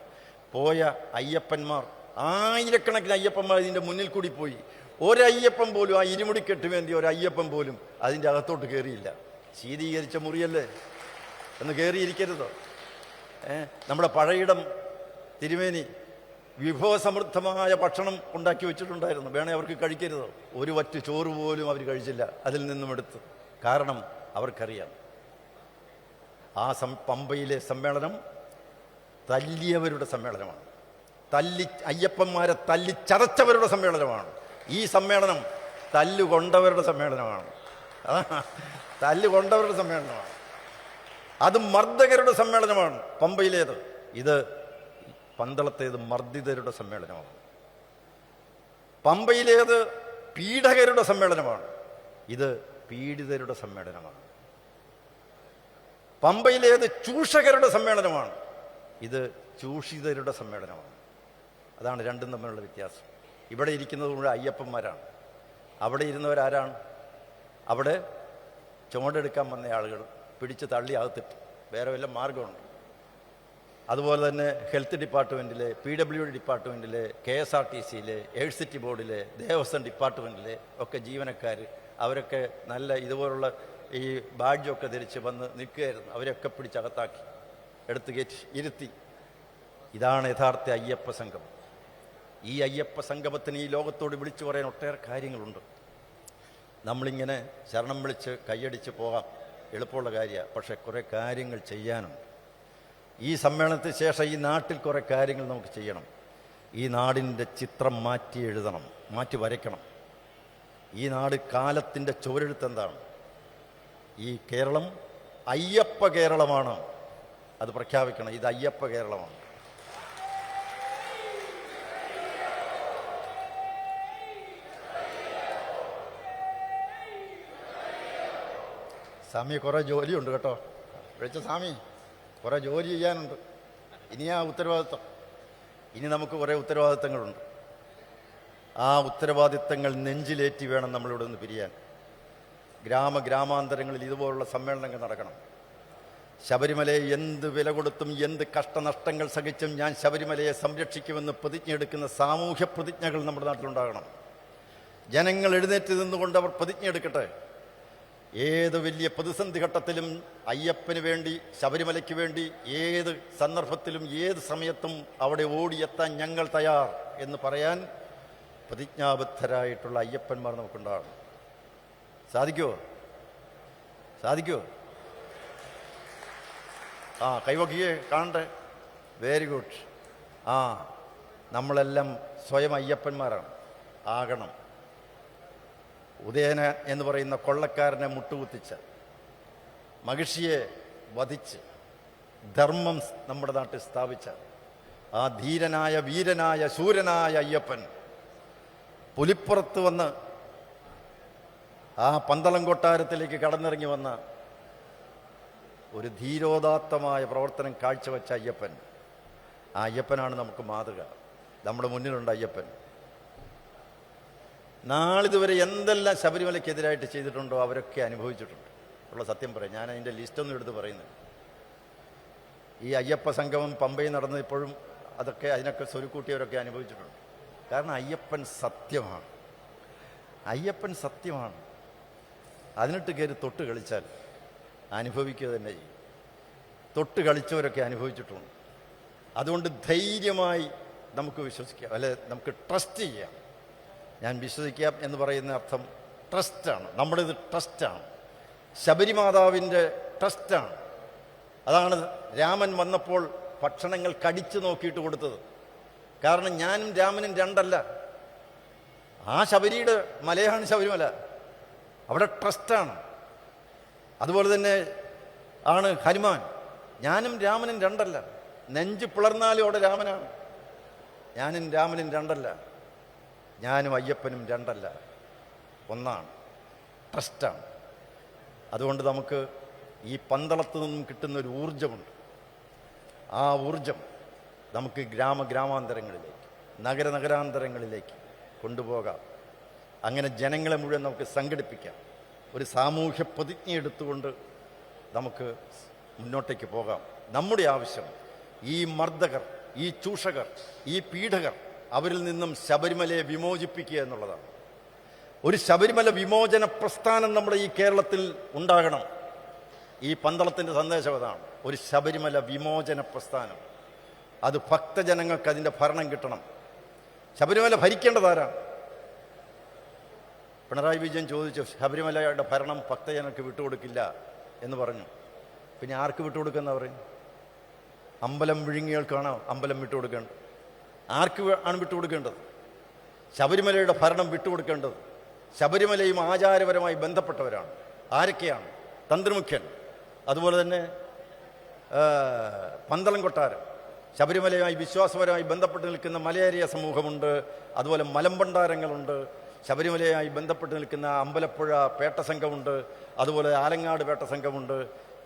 പോയ അയ്യപ്പന്മാർ, ആയിരക്കണക്കിന് അയ്യപ്പന്മാർ ഇതിൻ്റെ മുന്നിൽ കൂടി പോയി. ഒരയ്യപ്പൻ പോലും, ആ ഇരുമുടി കെട്ടുവേന്തി ഒരയ്യപ്പൻ പോലും അതിൻ്റെ അകത്തോട്ട് കയറിയില്ല. ശീതീകരിച്ച മുറിയല്ലേ, എന്ന് കയറിയിരിക്കരുതോ? നമ്മുടെ പഴയിടം തിരുമേനി വിഭവസമൃദ്ധമായ ഭക്ഷണം ഉണ്ടാക്കി വെച്ചിട്ടുണ്ടായിരുന്നു. വേണേ അവർക്ക് കഴിക്കരുതോ? ഒരു വറ്റ് ചോറ് പോലും അവർ കഴിച്ചില്ല അതിൽ നിന്നും എടുത്ത്. കാരണം അവർക്കറിയാം ആ പമ്പയിലെ സമ്മേളനം തല്ലിയവരുടെ സമ്മേളനമാണ്. അയ്യപ്പന്മാരെ ചതച്ചവരുടെ സമ്മേളനമാണ്. ഈ സമ്മേളനം തല്ലുകൊണ്ടവരുടെ സമ്മേളനമാണ്. തല്ലുകൊണ്ടവരുടെ സമ്മേളനമാണ്. അത് മർദ്ദകരുടെ സമ്മേളനമാണ് പമ്പയിലേത്. ഇത് പന്തളത്തേത് മർദ്ദിതരുടെ സമ്മേളനമാണ്. പമ്പയിലേത് പീഡകരുടെ സമ്മേളനമാണ്. ഇത് പീഡിതരുടെ സമ്മേളനമാണ്. പമ്പയിലേത് ചൂഷകരുടെ സമ്മേളനമാണ്. ഇത് ചൂഷിതരുടെ സമ്മേളനമാണ്. അതാണ് രണ്ടും തമ്മിലുള്ള വ്യത്യാസം. ഇവിടെ ഇരിക്കുന്നത് മുഴുവൻ അയ്യപ്പന്മാരാണ്. അവിടെ ഇരുന്നവരാരാണ്? അവിടെ ചുമടെടുക്കാൻ വന്ന ആളുകൾ പിടിച്ച് തള്ളി അകത്തിട്ട് വേറെ വല്ല മാർഗമുണ്ട്. അതുപോലെ തന്നെ ഹെൽത്ത് ഡിപ്പാർട്ട്മെൻറ്റിലെ, PWD ഡിപ്പാർട്ട്മെൻറ്റിലെ, KSRTCയിലെ, എയ്ഡ്സിറ്റി ബോർഡിലെ, ദേവസ്വം ഡിപ്പാർട്ട്മെൻറ്റിലെ ഒക്കെ ജീവനക്കാർ, അവരൊക്കെ നല്ല ഇതുപോലുള്ള ഈ ബാഡ്ജൊക്കെ ധരിച്ച് വന്ന് നിൽക്കുകയായിരുന്നു. അവരൊക്കെ പിടിച്ചകത്താക്കി, എടുത്ത് കയറ്റി ഇരുത്തി. ഇതാണ് യഥാർത്ഥ അയ്യപ്പ സംഗമം. ഈ അയ്യപ്പ സംഗമത്തിന് ഈ ലോകത്തോട് വിളിച്ചു പറയാൻ ഒട്ടേറെ കാര്യങ്ങളുണ്ട്. നമ്മളിങ്ങനെ ശരണം വിളിച്ച് കൈയടിച്ച് പോകാം, എളുപ്പമുള്ള കാര്യമാണ്. പക്ഷേ കുറേ കാര്യങ്ങൾ ചെയ്യാനുണ്ട്. ഈ സമ്മേളനത്തിന് ശേഷം ഈ നാട്ടിൽ കുറേ കാര്യങ്ങൾ നമുക്ക് ചെയ്യണം. ഈ നാടിൻ്റെ ചിത്രം മാറ്റി എഴുതണം, മാറ്റി വരയ്ക്കണം. ഈ നാട് കാലത്തിൻ്റെ ചുവരെഴുത്തെന്താണ്? ഈ കേരളം അയ്യപ്പ കേരളമാണ്. അത് പ്രഖ്യാപിക്കണം. ഇത് അയ്യപ്പ കേരളമാണ്. സ്വാമി കുറേ ജോലിയുണ്ട് കേട്ടോ. വിളിച്ച സ്വാമി കുറേ ജോലി ചെയ്യാനുണ്ട്. ഇനിയാ ഉത്തരവാദിത്വം. ഇനി നമുക്ക് കുറേ ഉത്തരവാദിത്തങ്ങളുണ്ട്. ആ ഉത്തരവാദിത്തങ്ങൾ നെഞ്ചിലേറ്റി വേണം നമ്മളിവിടെ നിന്ന് പിരിയാൻ. ഗ്രാമാന്തരങ്ങളിൽ ഇതുപോലുള്ള സമ്മേളനങ്ങൾ നടക്കണം. ശബരിമലയെ എന്ത് വില കൊടുത്തും എന്ത് കഷ്ടനഷ്ടങ്ങൾ സഹിച്ചും ഞാൻ ശബരിമലയെ സംരക്ഷിക്കുമെന്ന് പ്രതിജ്ഞയെടുക്കുന്ന സാമൂഹ്യ പ്രതിജ്ഞകൾ നമ്മുടെ നാട്ടിലുണ്ടാകണം. ജനങ്ങൾ എഴുന്നേറ്റ് നിന്നുകൊണ്ട് അവർ പ്രതിജ്ഞയെടുക്കട്ടെ. ഏത് വലിയ പ്രതിസന്ധി ഘട്ടത്തിലും അയ്യപ്പന് വേണ്ടി, ശബരിമലയ്ക്ക് വേണ്ടി ഏത് സന്ദർഭത്തിലും ഏത് സമയത്തും അവിടെ ഓടിയെത്താൻ ഞങ്ങൾ തയ്യാർ എന്ന് പറയാൻ പ്രതിജ്ഞാബദ്ധരായിട്ടുള്ള അയ്യപ്പന്മാർ നമുക്കുണ്ടാകണം. സാധിക്കുമോ? സാധിക്കുമോ? കൈവക്കിയേ കാണട്ടെ. Very good. നമ്മളെല്ലാം സ്വയം അയ്യപ്പന്മാരാണ്, ആകണം. ഉദയന എന്ന് പറയുന്ന കൊള്ളക്കാരനെ മുട്ടുകുത്തിച്ച, മഹിഷിയെ വധിച്ച് ധർമ്മം നമ്മുടെ നാട്ടിൽ സ്ഥാപിച്ച ആ ധീരനായ വീരനായ ശൂരനായ അയ്യപ്പൻ പുലിപ്പുറത്ത് വന്ന് ആ പന്തളം കൊട്ടാരത്തിലേക്ക് കടന്നിറങ്ങി വന്ന ഒരു ധീരോദാത്തമായ പ്രവർത്തനം കാഴ്ചവെച്ച അയ്യപ്പൻ. ആ അയ്യപ്പനാണ് നമുക്ക് മാതൃക. നമ്മുടെ മുന്നിലുണ്ട് അയ്യപ്പൻ. നാളിതുവരെ എന്തെല്ലാം ശബരിമലയ്ക്കെതിരായിട്ട് ചെയ്തിട്ടുണ്ടോ അവരൊക്കെ അനുഭവിച്ചിട്ടുണ്ട്. ഉള്ള സത്യം പറയാം. ഞാൻ അതിൻ്റെ ലിസ്റ്റൊന്നും എടുത്ത് പറയുന്നില്ല. ഈ അയ്യപ്പ സംഗമം പമ്പയിൽ നടന്നപ്പോഴും അതിനൊക്കെ സ്വരുക്കൂട്ടിയവരൊക്കെ അനുഭവിച്ചിട്ടുണ്ട്. കാരണം അയ്യപ്പൻ സത്യമാണ്. അയ്യപ്പൻ സത്യമാണ്. അതിനിട്ട് കയറി തൊട്ട് കളിച്ചാൽ അനുഭവിക്കുക തന്നെ ചെയ്യും. തൊട്ട് കളിച്ചവരൊക്കെ അനുഭവിച്ചിട്ടുണ്ട്. അതുകൊണ്ട് ധൈര്യമായി നമുക്ക് വിശ്വസിക്കാം, അല്ലെ നമുക്ക് ട്രസ്റ്റ് ചെയ്യാം. ഞാൻ വിശ്വസിക്കാം എന്ന് പറയുന്ന അർത്ഥം ട്രസ്റ്റാണ്. നമ്മുടെ ഇത് ട്രസ്റ്റാണ്. ശബരിമാതാവിൻ്റെ ട്രസ്റ്റാണ്. അതാണ് രാമൻ വന്നപ്പോൾ ഭക്ഷണങ്ങൾ കടിച്ചു നോക്കിയിട്ട് കൊടുത്തത്. കാരണം ഞാനും രാമനും രണ്ടല്ല. ആ ശബരിയുടെ മലയാണ് ശബരിമല. അവിടെ ട്രസ്റ്റാണ്. അതുപോലെ തന്നെ ആണ് ഹനുമാൻ. ഞാനും രാമനും രണ്ടല്ല. നെഞ്ച് പിളർന്നാലും അവിടെ രാമനാണ്. ഞാനും രാമനും രണ്ടല്ല. ഞാനും അയ്യപ്പനും രണ്ടല്ല, ഒന്നാണ്. ട്രസ്റ്റാണ്. അതുകൊണ്ട് നമുക്ക് ഈ പന്തളത്ത് നിന്നും കിട്ടുന്നൊരു ഊർജമുണ്ട്. ആ ഊർജം നമുക്ക് ഗ്രാമാന്തരങ്ങളിലേക്ക്, നഗരാന്തരങ്ങളിലേക്ക് കൊണ്ടുപോകാം. അങ്ങനെ ജനങ്ങളെ മുഴുവൻ നമുക്ക് സംഘടിപ്പിക്കാം. ഒരു സാമൂഹ്യ പ്രതിജ്ഞ എടുത്തുകൊണ്ട് നമുക്ക് മുന്നോട്ടേക്ക് പോകാം. നമ്മുടെ ആവശ്യം ഈ മർദ്ദകർ, ഈ ചൂഷകർ, ഈ പീഡകർ, അവരിൽ നിന്നും ശബരിമലയെ വിമോചിപ്പിക്കുക എന്നുള്ളതാണ്. ഒരു ശബരിമല വിമോചന പ്രസ്ഥാനം നമ്മുടെ ഈ കേരളത്തിൽ ഉണ്ടാകണം. ഈ പന്തളത്തിൻ്റെ സന്ദേശം അതാണ്. ഒരു ശബരിമല വിമോചന പ്രസ്ഥാനം. അത് ഭക്തജനങ്ങൾക്ക് അതിൻ്റെ ഭരണം കിട്ടണം. ശബരിമല ഭരിക്കേണ്ടതാരാണ്? പിണറായി വിജയൻ ചോദിച്ചു, ശബരിമലയുടെ ഭരണം ഭക്തജനങ്ങൾക്ക് വിട്ടുകൊടുക്കില്ല എന്ന് പറഞ്ഞു. പിന്നെ ആർക്ക് വിട്ടുകൊടുക്കുന്ന പറയും? അമ്പലം വിഴുങ്ങികൾക്കാണോ അമ്പലം വിട്ടുകൊടുക്കേണ്ടത്? ആർക്ക് ആണ് വിട്ടുകൊടുക്കേണ്ടത്? ശബരിമലയുടെ ഭരണം വിട്ടുകൊടുക്കേണ്ടത് ശബരിമലയും ആചാരപരമായി ബന്ധപ്പെട്ടവരാണ്. ആരൊക്കെയാണ്? തന്ത്രിമുഖ്യൻ, അതുപോലെ തന്നെ പന്തളം കൊട്ടാരം, ശബരിമലയുമായി വിശ്വാസപരമായി ബന്ധപ്പെട്ട് നിൽക്കുന്ന മലയേറിയ സമൂഹമുണ്ട്. അതുപോലെ മലമ്പണ്ടാരങ്ങളുണ്ട്. ശബരിമലയുമായി ബന്ധപ്പെട്ട് നിൽക്കുന്ന അമ്പലപ്പുഴ പേട്ട സംഘമുണ്ട്. അതുപോലെ ആലങ്ങാട് പേട്ട സംഘമുണ്ട്.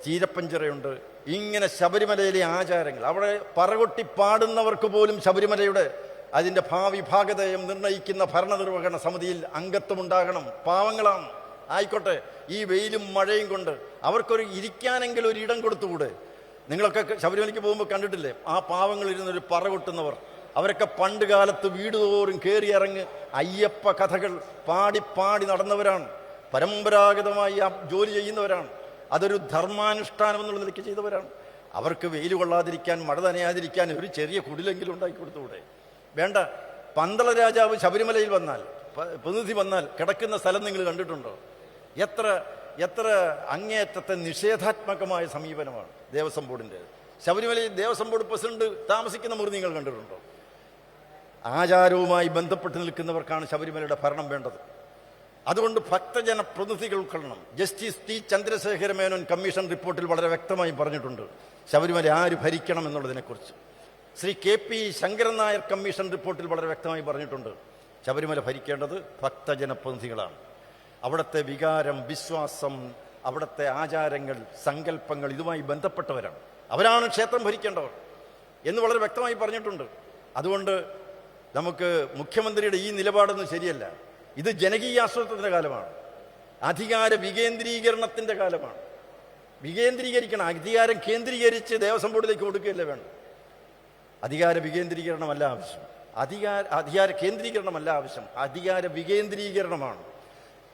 ചീരപ്പഞ്ചിറയുണ്ട്. ഇങ്ങനെ ശബരിമലയിലെ ആചാരങ്ങൾ, അവിടെ പറകൊട്ടി പാടുന്നവർക്ക് പോലും ശബരിമലയുടെ അതിൻ്റെ ഭാവി ഭാഗതയം നിർണ്ണയിക്കുന്ന ഭരണനിർവഹണ സമിതിയിൽ അംഗത്വമുണ്ടാകണം. പാവങ്ങളാണ്, ആയിക്കോട്ടെ. ഈ വെയിലും മഴയും കൊണ്ട് അവർക്കൊരു ഇരിക്കാനെങ്കിലും ഒരു ഇടം കൊടുത്തുകൂടെ? നിങ്ങളൊക്കെ ശബരിമലയ്ക്ക് പോകുമ്പോൾ കണ്ടിട്ടില്ലേ ആ പാവങ്ങളിരുന്നൊരു പറകൊട്ടുന്നവർ? അവരൊക്കെ പണ്ട് കാലത്ത് വീട് തോറും കയറിയിറങ്ങി അയ്യപ്പ കഥകൾ പാടി നടന്നവരാണ്. പരമ്പരാഗതമായി ആ ജോലി ചെയ്യുന്നവരാണ്. അതൊരു ധർമാനുഷ്ഠാനം എന്നുള്ള നിലയ്ക്ക് ചെയ്തവരാണ്. അവർക്ക് വെയിൽ കൊള്ളാതിരിക്കാൻ, മഴ നനയാതിരിക്കാൻ ഒരു ചെറിയ കുടിലെങ്കിലും ഉണ്ടാക്കി കൊടുത്തുകൂടെ? വേണ്ട. പന്തള രാജാവ് ശബരിമലയിൽ വന്നാൽ, പ്രതിനിധി വന്നാൽ കിടക്കുന്ന സ്ഥലം നിങ്ങൾ കണ്ടിട്ടുണ്ടോ? എത്ര എത്ര അങ്ങേയറ്റത്തെ നിഷേധാത്മകമായ സമീപനമാണ് ദേവസ്വം ബോർഡിൻ്റെ. ശബരിമലയിൽ ദേവസ്വം ബോർഡ് പ്രസിഡന്റ് താമസിക്കുന്ന മുറി നിങ്ങൾ കണ്ടിട്ടുണ്ടോ? ആചാരവുമായി ബന്ധപ്പെട്ട് നിൽക്കുന്നവർക്കാണ് ശബരിമലയുടെ ഭരണം വേണ്ടത്. അതുകൊണ്ട് ഭക്തജന പ്രതിനിധികൾ ഉൾക്കൊള്ളണം. Justice T Chandrasekhara Menon commission റിപ്പോർട്ടിൽ വളരെ വ്യക്തമായി പറഞ്ഞിട്ടുണ്ട് ശബരിമല ആര് ഭരിക്കണം എന്നുള്ളതിനെക്കുറിച്ച്. Shri K P Sankaran Nair commission റിപ്പോർട്ടിൽ വളരെ വ്യക്തമായി പറഞ്ഞിട്ടുണ്ട് ശബരിമല ഭരിക്കേണ്ടത് ഭക്തജന പ്രതിനിധികളാണ്. അവിടുത്തെ വികാരം, വിശ്വാസം, അവിടുത്തെ ആചാരങ്ങൾ, സങ്കല്പങ്ങൾ ഇതുമായി ബന്ധപ്പെട്ടവരാണ്. അവരാണ് ക്ഷേത്രം ഭരിക്കേണ്ടവർ എന്ന് വളരെ വ്യക്തമായി പറഞ്ഞിട്ടുണ്ട്. അതുകൊണ്ട് നമുക്ക് മുഖ്യമന്ത്രിയുടെ ഈ നിലപാടൊന്നും ശരിയല്ല. ഇത് ജനകീയാസൂത്രണത്തിൻ്റെ കാലമാണ്, അധികാര വികേന്ദ്രീകരണത്തിൻ്റെ കാലമാണ്. വികേന്ദ്രീകരിക്കണം. അധികാരം കേന്ദ്രീകരിച്ച് ദേവസ്വം ബോർഡിലേക്ക് കൊടുക്കുകയല്ലേ വേണം. അധികാര വികേന്ദ്രീകരണമല്ല ആവശ്യം, അധികാര കേന്ദ്രീകരണമല്ല ആവശ്യം, അധികാര വികേന്ദ്രീകരണമാണ്.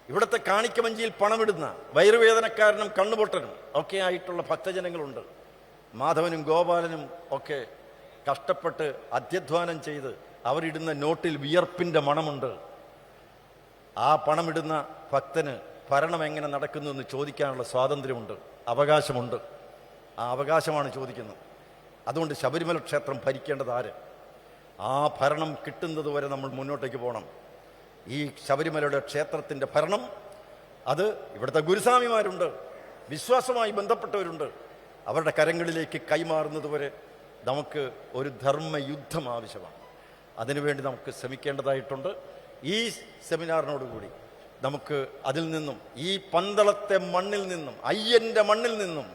ഇവിടുത്തെ കാണിക്കവഞ്ചിയിൽ പണമിടുന്ന വയറുവേദനക്കാരനും കണ്ണുപൊട്ടനും ഒക്കെ ആയിട്ടുള്ള ഭക്തജനങ്ങളുണ്ട്. മാധവനും ഗോപാലനും ഒക്കെ കഷ്ടപ്പെട്ട് അധ്യധ്വാനം ചെയ്ത് അവരിടുന്ന നോട്ടിൽ വിയർപ്പിൻ്റെ മണമുണ്ട്. ആ പണമിടുന്ന ഭക്തന് ഭരണം എങ്ങനെ നടക്കുന്നു എന്ന് ചോദിക്കാനുള്ള സ്വാതന്ത്ര്യമുണ്ട്, അവകാശമുണ്ട്. ആ അവകാശമാണ് ചോദിക്കുന്നത്. അതുകൊണ്ട് ശബരിമല ക്ഷേത്രം ഭരിക്കേണ്ടത് ആര്? ആ ഭരണം കിട്ടുന്നത് വരെ നമ്മൾ മുന്നോട്ടേക്ക് പോകണം. ഈ ശബരിമലയുടെ ക്ഷേത്രത്തിൻ്റെ ഭരണം അത് ഇവിടുത്തെ ഗുരുസ്വാമിമാരുണ്ട്, വിശ്വാസവുമായി ബന്ധപ്പെട്ടവരുണ്ട്. അവരുടെ കരങ്ങളിലേക്ക് കൈമാറുന്നത് വരെ നമുക്ക് ഒരു ധർമ്മയുദ്ധം ആവശ്യമാണ്. അതിനുവേണ്ടി നമുക്ക് ശ്രമിക്കേണ്ടതായിട്ടുണ്ട്. ഈ സെമിനാറിനോടുകൂടി നമുക്ക് അതിൽ നിന്നും, ഈ പന്തളത്തെ മണ്ണിൽ നിന്നും, അയ്യൻ്റെ മണ്ണിൽ നിന്നും,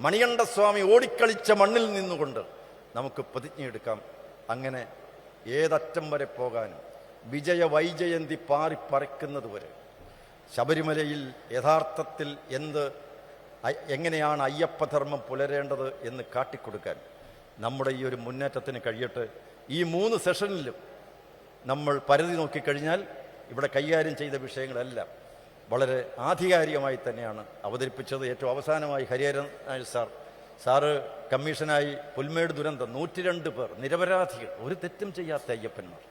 മണികണ്ഠസ്വാമി ഓടിക്കളിച്ച മണ്ണിൽ നിന്നുകൊണ്ട് നമുക്ക് പ്രതിജ്ഞയെടുക്കാം. അങ്ങനെ ഏതറ്റം വരെ പോകാനും വിജയ വൈജയന്തി പാറിപ്പറക്കുന്നത് വരെ ശബരിമലയിൽ യഥാർത്ഥത്തിൽ എങ്ങനെയാണ് അയ്യപ്പധർമ്മം പുലരേണ്ടത് എന്ന് കാട്ടിക്കൊടുക്കാൻ നമ്മുടെ ഈ ഒരു മുന്നേറ്റത്തിന് കഴിയട്ടെ. ഈ 3 സെഷനിലും നമ്മൾ പരിധി നോക്കിക്കഴിഞ്ഞാൽ ഇവിടെ കൈകാര്യം ചെയ്ത വിഷയങ്ങളെല്ലാം വളരെ ആധികാരികമായി തന്നെയാണ് അവതരിപ്പിച്ചത്. ഏറ്റവും അവസാനമായി ഹരിഹരൻ നായർ സാറ് കമ്മീഷനായി പുൽമേട് ദുരന്തം 102 പേർ, നിരപരാധികൾ, ഒരു തെറ്റും ചെയ്യാത്ത അയ്യപ്പന്മാർ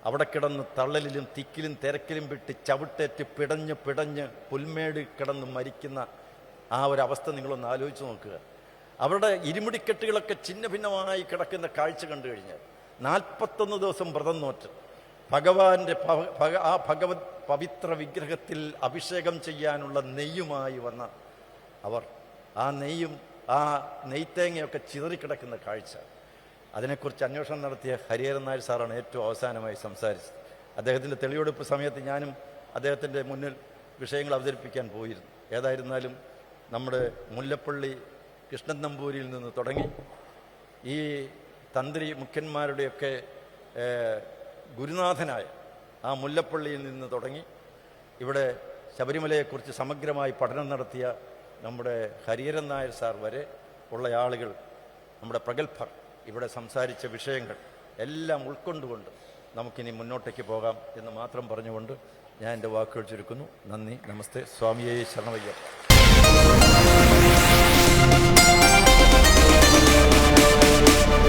അവിടെ കിടന്ന് തള്ളലിലും തിക്കിലും തിരക്കിലും വിട്ട് ചവിട്ടേറ്റ് പിടഞ്ഞ് പുൽമേട് കിടന്ന് മരിക്കുന്ന ആ ഒരവസ്ഥ നിങ്ങളൊന്ന് ആലോചിച്ച് നോക്കുക. അവരുടെ ഇരുമുടിക്കെട്ടുകളൊക്കെ ഛിന്ന ഭിന്നമായി കിടക്കുന്ന കാഴ്ച കണ്ടു കഴിഞ്ഞാൽ 41 ദിവസം വ്രതം നോറ്റ് ഭഗവാന്റെ ആ ഭഗവത് പവിത്ര വിഗ്രഹത്തിൽ അഭിഷേകം ചെയ്യാനുള്ള നെയ്യുമായി വന്ന അവർ, ആ നെയ്യും ആ നെയ്ത്തേങ്ങയൊക്കെ ചിതറിക്കിടക്കുന്ന കാഴ്ച, അതിനെക്കുറിച്ച് അന്വേഷണം നടത്തിയ ഹരിഹരൻ നായർ സാറാണ് ഏറ്റവും അവസാനമായി സംസാരിച്ചത്. അദ്ദേഹത്തിൻ്റെ തെളിവെടുപ്പ് സമയത്ത് ഞാനും അദ്ദേഹത്തിൻ്റെ മുന്നിൽ വിഷയങ്ങൾ അവതരിപ്പിക്കാൻ പോയിരുന്നു. ഏതായിരുന്നാലും നമ്മുടെ മുല്ലപ്പള്ളി കൃഷ്ണൻ നമ്പൂരിയിൽ നിന്ന് തുടങ്ങി ഈ തന്ത്രി മുഖ്യന്മാരുടെയൊക്കെ ഗുരുനാഥനായ ആ മുല്ലപ്പള്ളിയിൽ നിന്ന് തുടങ്ങി ഇവിടെ ശബരിമലയെക്കുറിച്ച് സമഗ്രമായി പഠനം നടത്തിയ നമ്മുടെ ഹരിഹരൻ നായർ സാർ വരെ ഉള്ള ആളുകൾ, നമ്മുടെ പ്രഗത്ഭർ ഇവിടെ സംസാരിച്ച വിഷയങ്ങൾ എല്ലാം ഉൾക്കൊണ്ടുകൊണ്ട് നമുക്കിനി മുന്നോട്ടേക്ക് പോകാം എന്ന് മാത്രം പറഞ്ഞുകൊണ്ട് ഞാൻ എൻ്റെ വാക്കുകൾ ചുരുക്കുന്നു. നന്ദി, നമസ്തേ, സ്വാമിയേ ശരണമയ്യപ്പ.